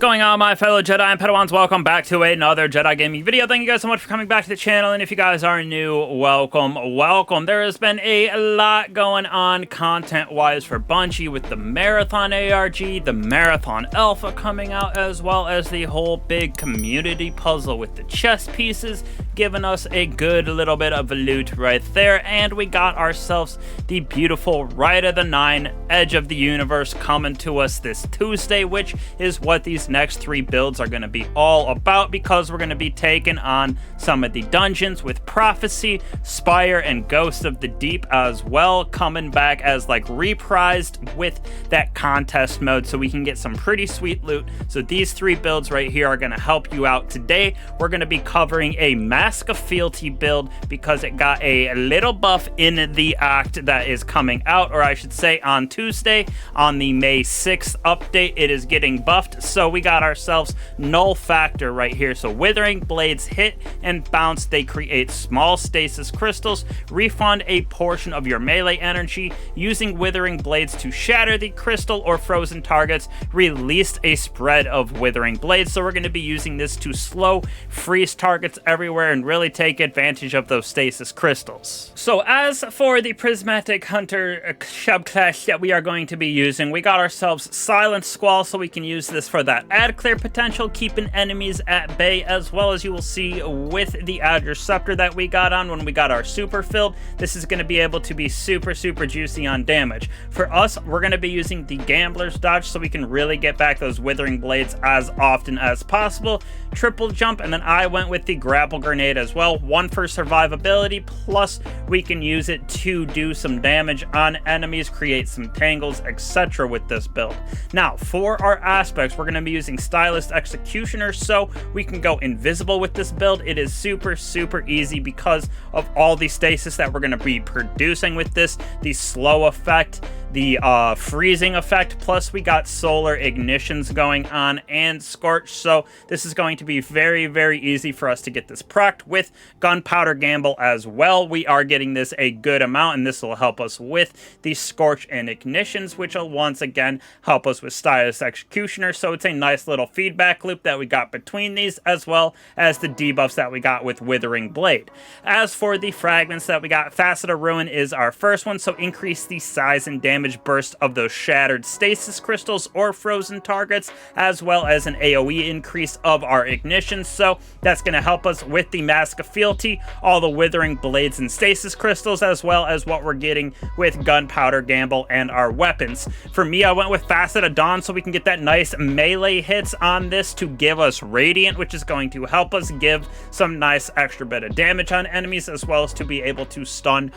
going on, my fellow Jedi and Padawans? Welcome back to another Jedi gaming video. Thank you guys so much for coming back to the channel, and if you guys are new, welcome. There has been a lot going on content-wise for Bungie with the Marathon ARG, the Marathon Alpha coming out, as well as the whole big community puzzle with the chess pieces, giving us a good little bit of loot right there. And we got ourselves the beautiful Rite of the Nine, Edge of the Universe coming to us this Tuesday, which is what these next three builds are going to be all about, because we're going to be taking on some of the dungeons with Prophecy, Spire, and Ghost of the Deep as well, coming back as like reprised with that contest mode, so we can get some pretty sweet loot. So these three builds right here are going to help you out today. We're going to be covering a Mask of Fealty build because it got a little buff in the act that is coming out, or I should say on Tuesday, on the May 6th update, it is getting buffed. So we got ourselves Null Factor right here. So Withering Blades hit and bounce, they create small stasis crystals. Refund a portion of your melee energy using Withering Blades to shatter the crystal or frozen targets. Released a spread of Withering Blades. So we're going to be using this to slow freeze targets everywhere and really take advantage of those stasis crystals. So as for the Prismatic Hunter subclass that we are going to be using, we got ourselves Silent Squall, so we can use this for that ad clear potential, keeping enemies at bay, as well as you will see with the Adder Scepter that we got on when we got our super filled. This is going to be able to be super juicy on damage. For us, we're going to be using the Gambler's Dodge, so we can really get back those Withering Blades as often as possible. Triple jump, and then I went with the Grapple Grenade as well. One for survivability, plus we can use it to do some damage on enemies, create some tangles, etc. with this build. Now, for our aspects, we're going to be using Stylist Executioner, so we can go invisible with this build. It is super easy because of all the stasis that we're going to be producing with this. The slow effect, the freezing effect, plus we got solar ignitions going on, and scorch. So this is going to be very easy for us to get this procced with Gunpowder Gamble as well. We are getting this a good amount, and this will help us with the scorch and ignitions, which will once again help us with Stylist Executioner. So it's a nice little feedback loop that we got between these, as well as the debuffs that we got with Withering Blade. As for the fragments that we got, Facet of Ruin is our first one, so increase the size and damage burst of those shattered stasis crystals or frozen targets, as well as an AoE increase of our ignition. So that's going to help us with the Mask of Fealty, all the Withering Blades and stasis crystals, as well as what we're getting with Gunpowder Gamble and our weapons. For me, I went with Facet of Dawn, so we can get that nice melee hits on this to give us Radiant, which is going to help us give some nice extra bit of damage on enemies, as well as to be able to stun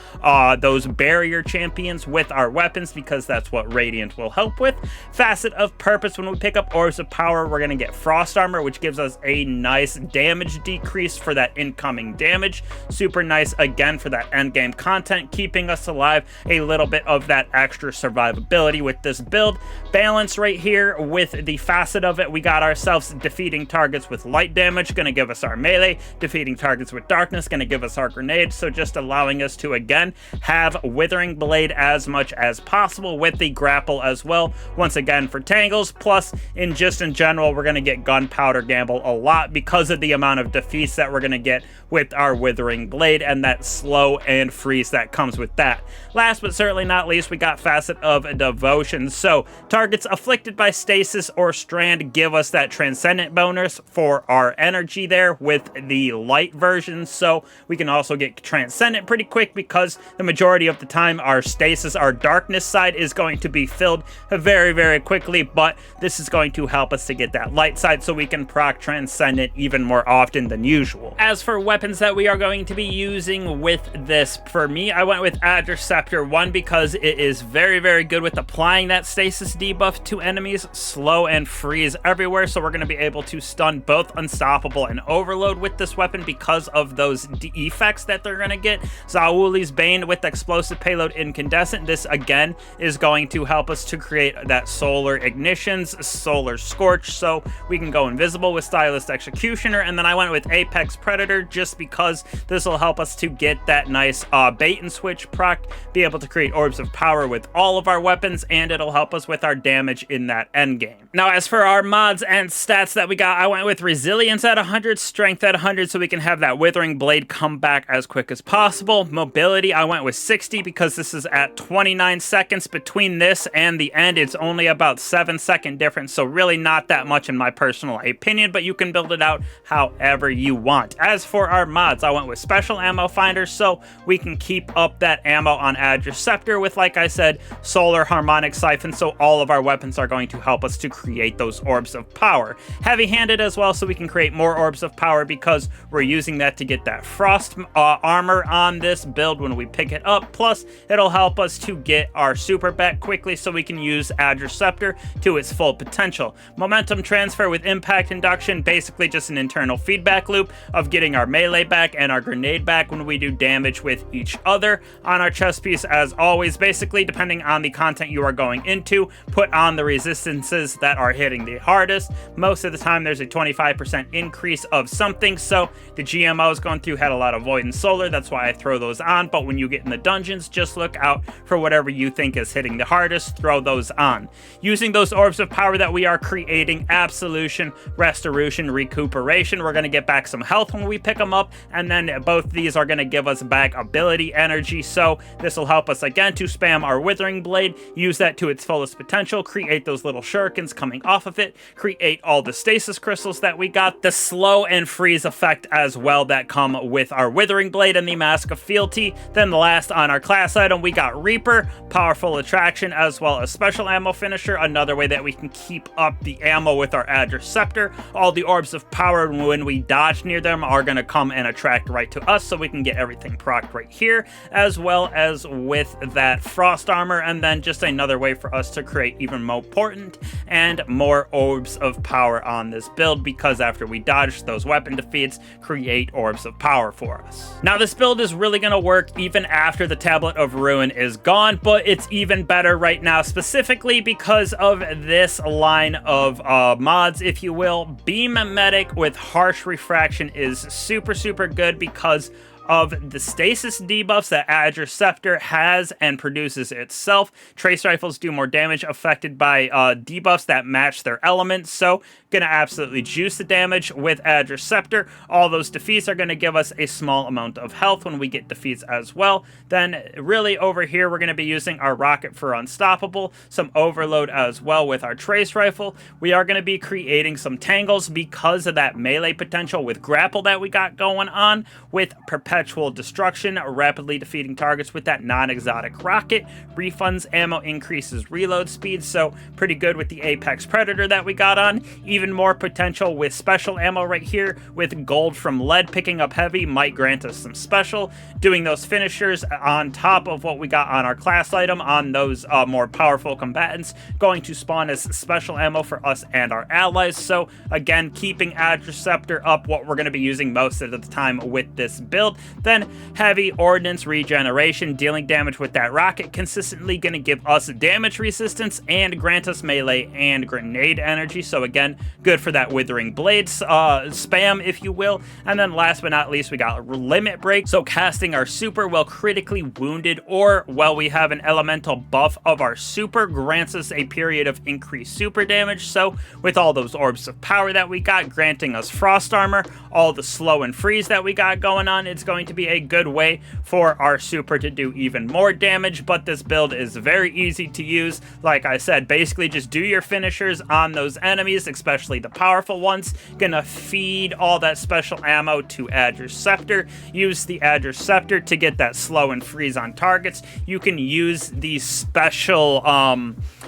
those barrier champions with our weapons, because that's what Radiant will help with. Facet of Purpose, when we pick up Orbs of Power, we're going to get Frost Armor, which gives us a nice damage decrease for that incoming damage. Super nice again for that endgame content, keeping us alive, a little bit of that extra survivability with this build. Balance right here with the facet of it, we got ourselves defeating targets with light damage, going to give us our melee. Defeating targets with darkness, going to give us our grenade. So just allowing us to again have Withering Blade as much as possible with the grapple as well, once again for tangles. Plus in general, we're going to get Gunpowder Gamble a lot because of the amount of defeats that we're going to get with our Withering Blade and that slow and freeze that comes with that. Last but certainly not least, we got Facet of Devotion. So targets afflicted by stasis or strand give us that Transcendent bonus for our energy there with the light version. So we can also get Transcendent pretty quick, because the majority of the time our stasis, our darkness side, is going to be filled very quickly, but this is going to help us to get that light side, so we can proc Transcendent even more often than usual. As for weapons that we are going to be using with this, for me, I went with Adder Scepter 1 because it is very good with applying that stasis debuff to enemies, slow and freeze everywhere. So we're going to be able to stun both Unstoppable and Overload with this weapon because of those effects that they're going to get. Zauli's Bane with Explosive Payload Incandescent. This again is going to help us to create that solar ignitions, solar scorch, so we can go invisible with Stylist Executioner. And then I went with Apex Predator just because this will help us to get that nice bait and switch proc, be able to create orbs of power with all of our weapons, and it'll help us with our damage in that end game. Now, as for our mods and stats that we got, I went with Resilience at 100, Strength at 100, so we can have that Withering Blade come back as quick as possible. Mobility, I went with 60 because this is at 29 seconds. Between this and the end, it's only about 7-second difference, so really not that much in my personal opinion, but you can build it out however you want. As for our mods, I went with Special Ammo Finder, so we can keep up that ammo on Adderceptor with, like I said, Solar Harmonic Siphon, so all of our weapons are going to help us to create those orbs of power. Heavy-handed as well, so we can create more orbs of power because we're using that to get that frost armor on this build when we pick it up. Plus, it'll help us to get our super bet quickly so we can use Adderceptor to its full potential. Momentum transfer with impact induction, basically just an internal feedback loop of getting our melee back and our grenade back when we do damage with each other. On our chest piece, as always, basically depending on the content you are going into, put on the resistances that are hitting the hardest. Most of the time there's a 25% increase of something, so the GMOs going through had a lot of void and solar, that's why I throw those on. But when you get in the dungeons, just look out for whatever you think is hitting the hardest, throw those on. Using those orbs of power that we are creating, Absolution, Restoration, Recuperation, we're going to get back some health when we pick them up, and then both these are going to give us back ability energy, so this will help us again to spam our Withering Blade, use that to its fullest potential, create those little shurikens coming off of it, create all the stasis crystals that we got, the slow and freeze effect as well that come with our Withering Blade and the Mask of Fealty. Then the last on our class item, we got Reaper, Powerful Attraction, as well as Special Ammo Finisher, another way that we can keep up the ammo with our Adderceptor. All the orbs of power when we dodge near them are going to come and attract right to us, so we can get everything procced right here, as well as with that frost armor, and then just another way for us to create even more potent and more orbs of power on this build, because after we dodge, those weapon defeats create orbs of power for us. Now, this build is really going to work even after the Tablet of Ruin is gone, but it's even better right now, specifically because of this line of mods, if you will. Beam Medic with Harsh Refraction is super good because of the stasis debuffs that Adderceptor has and produces itself. Trace rifles do more damage affected by debuffs that match their elements, so gonna absolutely juice the damage with Adderceptor. All those defeats are gonna give us a small amount of health when we get defeats as well. Then really over here, we're gonna be using our rocket for unstoppable, some overload as well with our trace rifle. We are gonna be creating some tangles because of that melee potential with grapple that we got going on, with perpetual destruction, rapidly defeating targets with that non-exotic rocket, refunds ammo, increases reload speed, so pretty good with the Apex Predator that we got on. Even more potential with special ammo right here, with gold from lead picking up heavy might grant us some special. Doing those finishers on top of what we got on our class item on those more powerful combatants, going to spawn as special ammo for us and our allies. So again, keeping Adderceptor up, what we're going to be using most of the time with this build. Then heavy ordnance regeneration, dealing damage with that rocket, consistently going to give us damage resistance and grant us melee and grenade energy. So again, good for that Withering Blades spam, if you will. And then last but not least, we got Limit Break. So casting our super while critically wounded or while we have an elemental buff of our super grants us a period of increased super damage. So with all those orbs of power that we got, granting us frost armor, all the slow and freeze that we got going on, it's going to be a good way for our super to do even more damage. But this build is very easy to use. Like I said, basically just do your finishers on those enemies, especially the powerful ones. Gonna feed all that special ammo to Adderceptor. Use the Adderceptor to get that slow and freeze on targets. You can use the special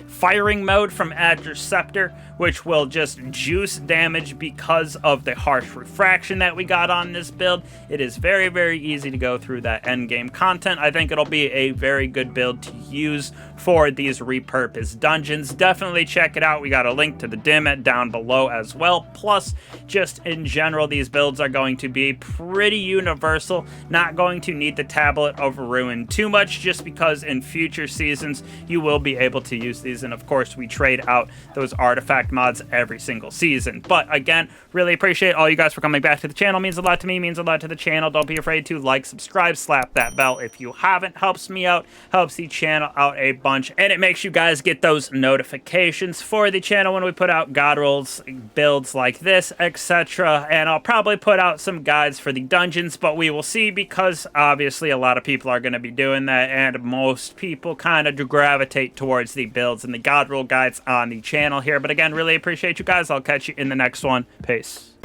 firing mode from Adderceptor, which will just juice damage because of the harsh refraction that we got on this build. It is very very easy to go through that end game content. I think it'll be a very good build to use for these repurposed dungeons. Definitely check it out. We got a link to the dim down below as well. Plus, just in general, these builds are going to be pretty universal. Not going to need the Tablet of Ruin too much, just because in future seasons you will be able to use these. And of course, we trade out those artifact mods every single season. But again, really appreciate all you guys for coming back to the channel. Means a lot to me, means a lot to the channel. Don't be afraid to like, subscribe, slap that bell if you haven't. Helps me out, helps the channel out a bunch, and it makes you guys get those notifications for the channel when we put out god rolls, builds like this, etc. And I'll probably put out some guides for the dungeons, but we will see, because obviously a lot of people are going to be doing that, and most people kind of gravitate towards the builds and the god roll guides on the channel here. But again, really appreciate you guys. I'll catch you in the next one. Peace.